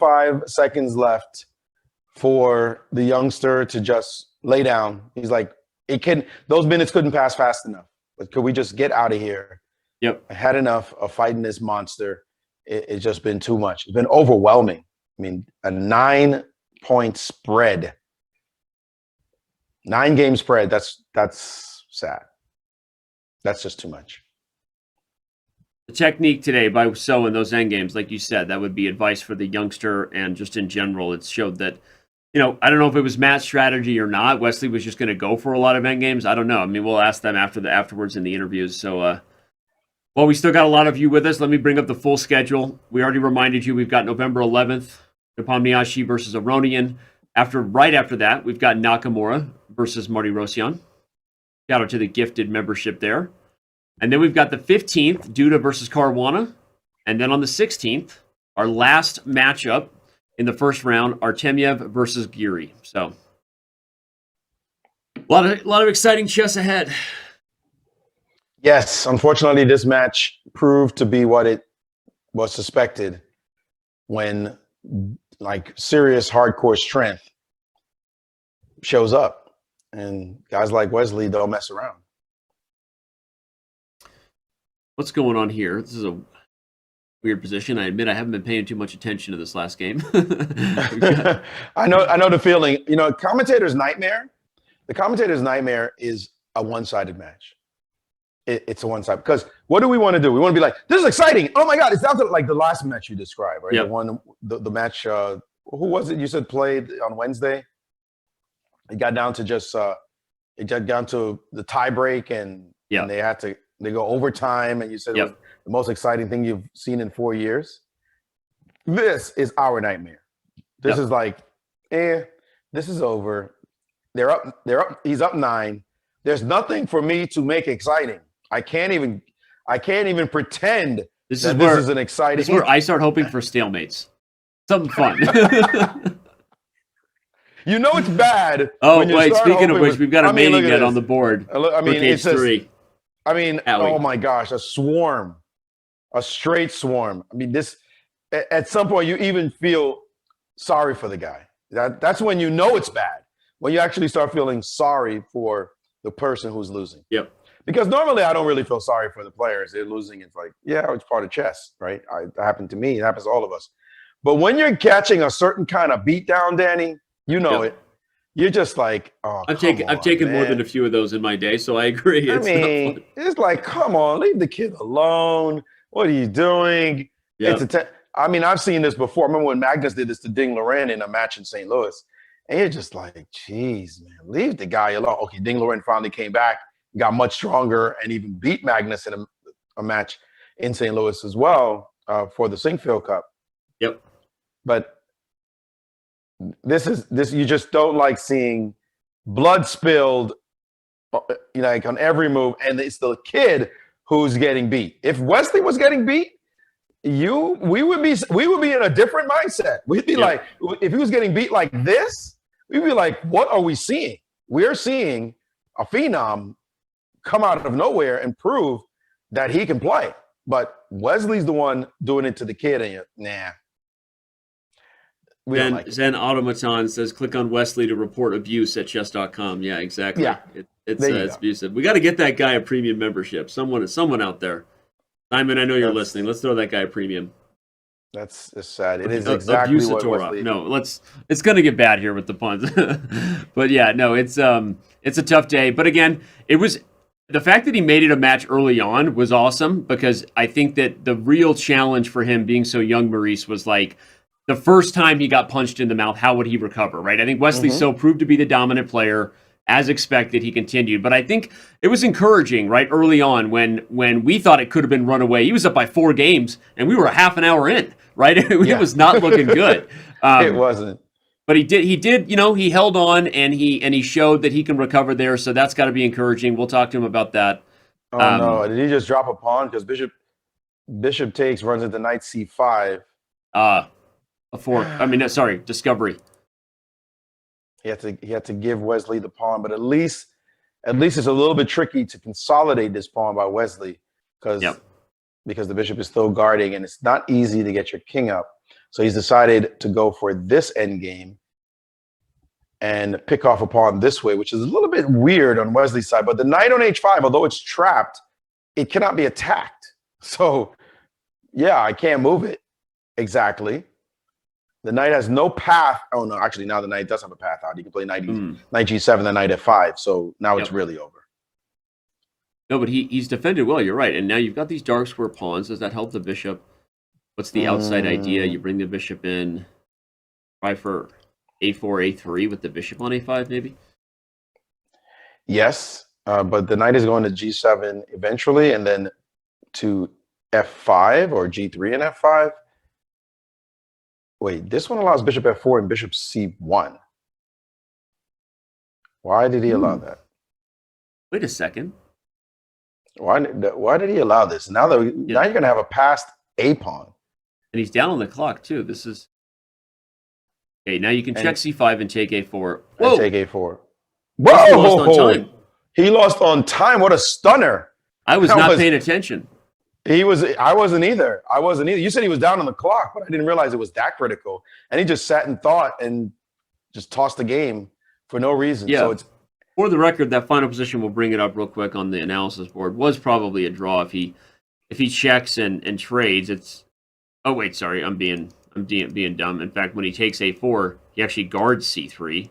5 seconds left for the youngster to just lay down. He's like, those minutes couldn't pass fast enough. But could we just get out of here? Yep. I had enough of fighting this monster. It's just been too much. It's been overwhelming. I mean, a 9-point spread. 9-game spread. That's sad. That's just too much. The technique today by 𝙬𝙬 in those end games, like you said, that would be advice for the youngster, and just in general, it showed that, I don't know if it was Matt's strategy or not. Wesley was just going to go for a lot of end games. I don't know. I mean, we'll ask them afterwards in the interviews. So, well, we still got a lot of you with us. Let me bring up the full schedule. We already reminded you we've got November 11th, 𝙬𝙬𝙬𝙯 versus Aronian. Right after that, we've got Nakamura versus Martirosyan. Shout out to the gifted membership there. And then we've got the 15th, Duda versus Caruana. And then on the 16th, our last matchup in the first round, Artemyev versus Giri. So, a lot of exciting chess ahead. Yes, unfortunately, this match proved to be what it was suspected when, like, serious hardcore strength shows up. And guys like Wesley don't mess around. What's going on here? This is a weird position. I admit I haven't been paying too much attention to this last game. I know the feeling. Commentator's nightmare. The commentator's nightmare is a one-sided match. It's a one-sided, because what do we want to do? We want to be like, this is exciting. Oh my God, it's down to like the last match you described, right? Yep. The match. Who was it you said played on Wednesday? It got down to the tie break, and they had to. They go overtime, and you said it was the most exciting thing you've seen in 4 years. This is our nightmare. This is like, this is over. They're up. He's up 9. There's nothing for me to make exciting. I can't even pretend this is an exciting. This is where I start hoping for stalemates. Something fun. It's bad. Oh, wait, speaking of which, we've got a mating net on the board. It says 3. Oh my gosh, a straight swarm. I mean, this, at some point you even feel sorry for the guy. That's when you know it's bad, when you actually start feeling sorry for the person who's losing. Yep. Because normally I don't really feel sorry for the players. They're losing. It's like, it's part of chess, right? That happened to me. It happens to all of us. But when you're catching a certain kind of beatdown, Danny, it. You're just like, oh, I've taken more than a few of those in my day, so I agree. It's like, come on, leave the kid alone. What are you doing? Yep. I've seen this before. I remember when Magnus did this to 𝙬𝙬𝙬 in a match in St. Louis. And you're just like, geez, man, leave the guy alone. Okay, 𝙬𝙬𝙬 finally came back, got much stronger, and even beat Magnus in a match in St. Louis as well for the Sinkfield Cup. Yep. But this you just don't like seeing blood spilled, like on every move, and it's the kid who's getting beat. If Wesley was getting beat, we would be in a different mindset. We'd be like, if he was getting beat like this, we'd be like, what are we seeing? We're seeing a phenom come out of nowhere and prove that he can play. But Wesley's the one doing it to the kid, and nah. Zen Automaton says, click on Wesley to report abuse at chess.com. Yeah, exactly. Yeah. It's abusive. We got to get that guy a premium membership. Someone out there. Simon, I know you're listening. Let's throw that guy a premium. That's sad. It is exactly what Wesley... No, it's going to get bad here with the puns. But yeah, no, it's a tough day. But again, it was the fact that he made it a match early on was awesome, because I think that the real challenge for him being so young, Maurice, was like, the first time he got punched in the mouth, how would he recover, right? I think Wesley so proved to be the dominant player. As expected, he continued. But I think it was encouraging, right, early on when we thought it could have been run away. He was up by 4 games, and we were a half an hour in, right? It was not looking good. It wasn't. But he did, he held on, and he showed that he can recover there, so that's got to be encouraging. We'll talk to him about that. Oh, no. Did he just drop a pawn? Because Bishop takes, runs into knight c5. Discovery. He had to give Wesley the pawn, but at least it's a little bit tricky to consolidate this pawn by Wesley because the bishop is still guarding, and it's not easy to get your king up. So he's decided to go for this endgame and pick off a pawn this way, which is a little bit weird on Wesley's side. But the knight on h5, although it's trapped, it cannot be attacked. So yeah, I can't move it exactly. The knight has no path. Oh no, actually now the knight does have a path out. You can play knight g7, then knight f5. So now it's really over. No, but he's defended well. You're right. And now you've got these dark square pawns. Does that help the bishop? What's the outside idea? You bring the bishop in. Try for a4, a3 with the bishop on a5, maybe? Yes, but the knight is going to g7 eventually, and then to f5 or g3 and f5. Wait, this one allows bishop f4 and bishop c1. Why did he allow that? Wait a second. Why did he allow this? Now you're going to have a passed a pawn. And he's down on the clock, too. This is... Okay, now you can check c5 and take a4. Whoa! And take a4. Whoa! He lost on time. He lost on time. What a stunner. I was not paying attention. I wasn't either. You said he was down on the clock, but I didn't realize it was that critical. And he just sat and thought and just tossed the game for no reason. Yeah. So it's... For the record, that final position, we'll bring it up real quick on the analysis board, was probably a draw. If he checks and trades, it's... Oh, wait, sorry. I'm being dumb. In fact, when he takes a4, he actually guards c3.